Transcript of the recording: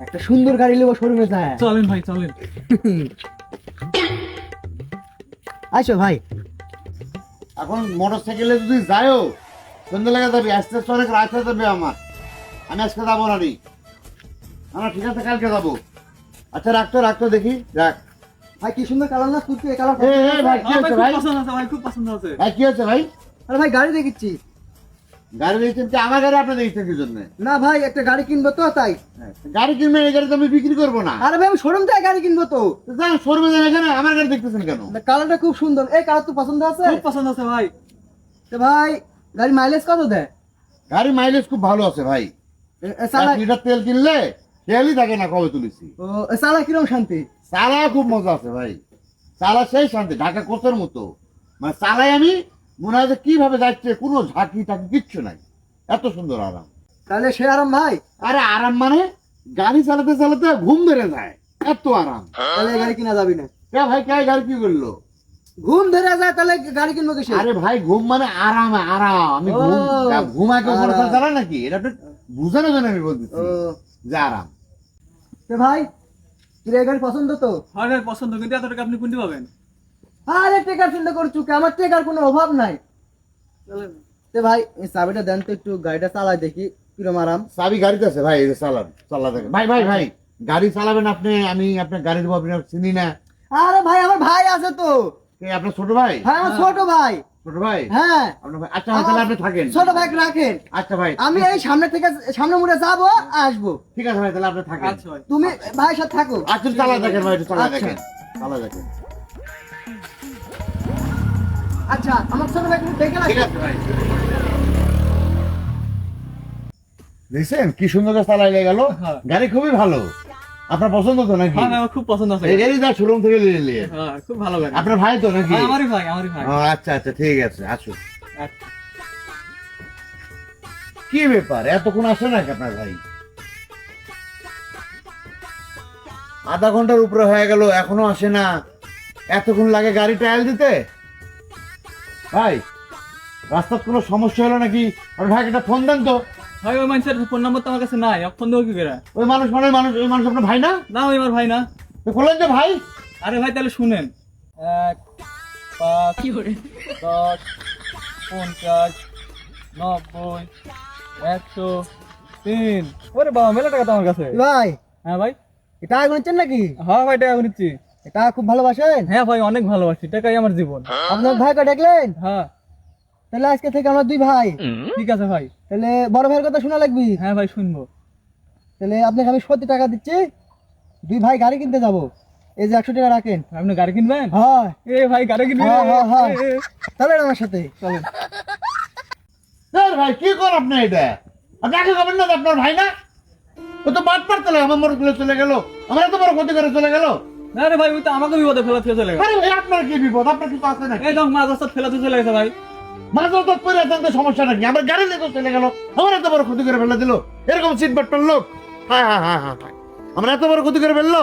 একটা সুন্দর গাড়ি নেবো শোরুমে যায়। চলেন ভাই চলেন। আচ্ছা ভাই, এখন মোটরসাইকেলে যদি যাও সন্ধ্যা লেগে যাবে, আস্তে আস্তে অনেক রাত হয়ে যাবে আমার। আমি আজকে যাবো না রে। আমার ঠিক আছে, কালকে যাবো। আচ্ছা রাখতো দেখি, রাখ। ভাই কি সুন্দর কালার না, তুই এই কালার। ভাই কি হচ্ছে ভাই? পছন্দ আছে ভাই, খুব পছন্দ আছে। ভাই কি হচ্ছে ভাই? আরে ভাই গাড়ি দেখিচ্ছি। গাড়ি দিয়েছেন কি? আমার গাড়ি আপনি দিয়েছেন কি জন্য? না ভাই একটা গাড়ি কিনবো তো তাই। গাড়ি কিনবেন, এই গাড়ি তো আমি বিক্রি করবো না। আরে ভাই আমি শোরুম থেকে গাড়ি কিনবো তো। যান শোরুমে যান, এখানে আমার গাড়ি দেখতেছেন কেন? কালারটা খুব সুন্দর, এই কালার তো পছন্দ আছে। খুব পছন্দ আছে ভাই। তো ভাই গাড়ি মাইলেজ কত দেয়? গাড়ি মাইলেজ খুব ভালো আছে ভাই। চালা 1 লিটার তেল কিনলে তেলই থাকে না, কবে তুলেছি। ও চালা কিরকম শান্তি? চালা খুব মজা আছে ভাই। চালা সেই শান্তি, ঢাকা কোচের মতো। মানে চালাই আমি মনে হয় যে কিভাবে যাচ্ছে, কোনো ঝাঁকি টাকি কিচ্ছু নাই, এত সুন্দর আরাম। তাহলে সে আরাম ভাই। আরে আরাম মানে গাড়ি চালাতে চালাতে ঘুম ধরে যায়, এত আরাম। তাহলে এই গাড়ি কিনা যাবি না। কে ভাই, কে গাড়ি কি করলো? ঘুম ধরে যায় তাহলে গাড়ি কিনবো কিসে? আরে ভাই ঘুম মানে আরাম, আরাম। আমি ঘুমাকে মোটরসাইকেল চালা নাকি? এটা তো বুঝানোর জন্য আমি বলতেছি ও যে আরাম। তো ভাই তোর এই গাড়ি পছন্দ তো? হয় ভাই পছন্দ, কিন্তু এত টাকা আপনি কোনটি পাবেন? আরে টেকার চিন্তা করছু কি, আমার টেকার কোনো অভাব নাই। চলেন। তো ভাই এই চাবিটা দেন তো, একটু গাড়িটা চালাই দেখি কিরম আরাম। চাবি গাড়িতে আছে ভাই, এই যে চালা দেখেন। ভাই ভাই ভাই গাড়ি চালাবেন আপনি, আমি আপনার গাড়ি দেবো, আপনি চিনি না। আরে ভাই আমার ভাই আছে তো। কে আপনার ছোট ভাই? হ্যাঁ আমার ছোট ভাই। ছোট ভাই? হ্যাঁ আপনার ভাই? আচ্ছা তাহলে আপনি থাকেন। ছোট ভাই রাখেন। আচ্ছা ভাই আমি এই সামনে থেকে সামনে মুড়ে যাবো আসবো। ঠিক আছে ভাই, তাহলে আপনি থাকেন। আচ্ছা ভাই। তুমি ভাইয়ের সাথে থাকো। আচ্ছা চালা দেখেন ভাই, একটু চালা আচ্ছা। দেখেন, চালা দেখেন। আচ্ছা আমার ছোট ভাই তুমি দেখে ঠিক রাখো। আছে ভাই। দেখছেন কি সুন্দর চালাইলে গেল। হ্যাঁ। গাড়ি খুবই ভালো। আপনার পছন্দ তো নাকি? হ্যাঁ ভাই, আমার খুব পছন্দ আছে। এই গাড়ি যা শোরুম থেকে নিয়ে হ্যাঁ খুব ভালো গাড়ি। আপনার ভাই তো নাকি? হ্যাঁ, আমারই ভাই, আমারই ভাই। ও, আচ্ছা আচ্ছা ঠিক আছে, আসুন। আচ্ছা। কি ব্যাপার, এতক্ষণ আসে নাকি আপনার ভাই? আধা ঘন্টার উপরে হয়ে গেল, এখনো আসে না। এতক্ষণ লাগে গাড়ি ট্রায়াল দিতে? ভাই রাস্তার কোনো সমস্যা হলো নাকি? আপনার ভাইকে একটা ফোন দেন তো। ভাই ওই মানুষের ফোন নাম্বার তো আমার কাছে নাই, ফোন দেবো কি করে? ওই মানুষ মানে মানুষ, ওই মানুষ আপনার ভাই না? না ওই আমার ভাই না। তো বললেন যে ভাই। আরে ভাই তাহলে শুনেন, 1 5 10 50 90 100 3। ওরে বাবা মেলা টাকা তো আমার কাছে। ভাই হ্যাঁ ভাই। এটা আগুন হচ্ছেন নাকি? হ্যাঁ ভাই টাকা নিচ্ছি। এটা খুব ভালোবাসেন? হ্যাঁ ভাই অনেক ভালোবাসি, টাকাই আমার জীবন। আপনার ভাইকে দেখলেন? হ্যাঁ তাহলে আজকে থেকে আমরা দুই ভাই। ঠিক আছে ভাই। তাহলে বড় ভাইয়ের কথা শোনা লাগবি। হ্যাঁ ভাই শুনবো। তাহলে আপনাকে আমি 70 টাকা দিচ্ছি, দুই ভাই গাড়ি কিনতে যাবো। এই যে 100 টাকা রাখেন। আপনি গাড়ি কিনবেন? হ্যাঁ এ ভাই গাড়ি কিনবেন? হ্যাঁ, হ্যাঁ, হ্যাঁ। এ, এ, চলেন আমার সাথে। চলেন। স্যার ভাই কি কর আপনি এটা? আপনি আগে যাবেন না যে আপনার ভাই না? ও তো বাদ পারতে আমার মোটর তুলে চলে গেল, আমার এত বড় ক্ষতি করে চলে গেল। না রে ভাই ওই তো আমাকে বিপদে ফেলা থেকে চলে গেল। আরে ভাই আপনার কি বিপদ? আপনার কিছু আছে নাকি? এই তো মাঝ রাস্তা ফেলা থেকে চলে গেছে ভাই। মাঝে তো পরে আছেন তো সমস্যা নাকি? আমার গাড়ি লেগে চলে গেল, আমার এত বড় ক্ষতি করে ফেলে দিল। এরকম সিট বাট্টার লোক। হ্যাঁ হ্যাঁ হ্যাঁ হ্যাঁ, আমার এত বড় ক্ষতি করে ফেললো।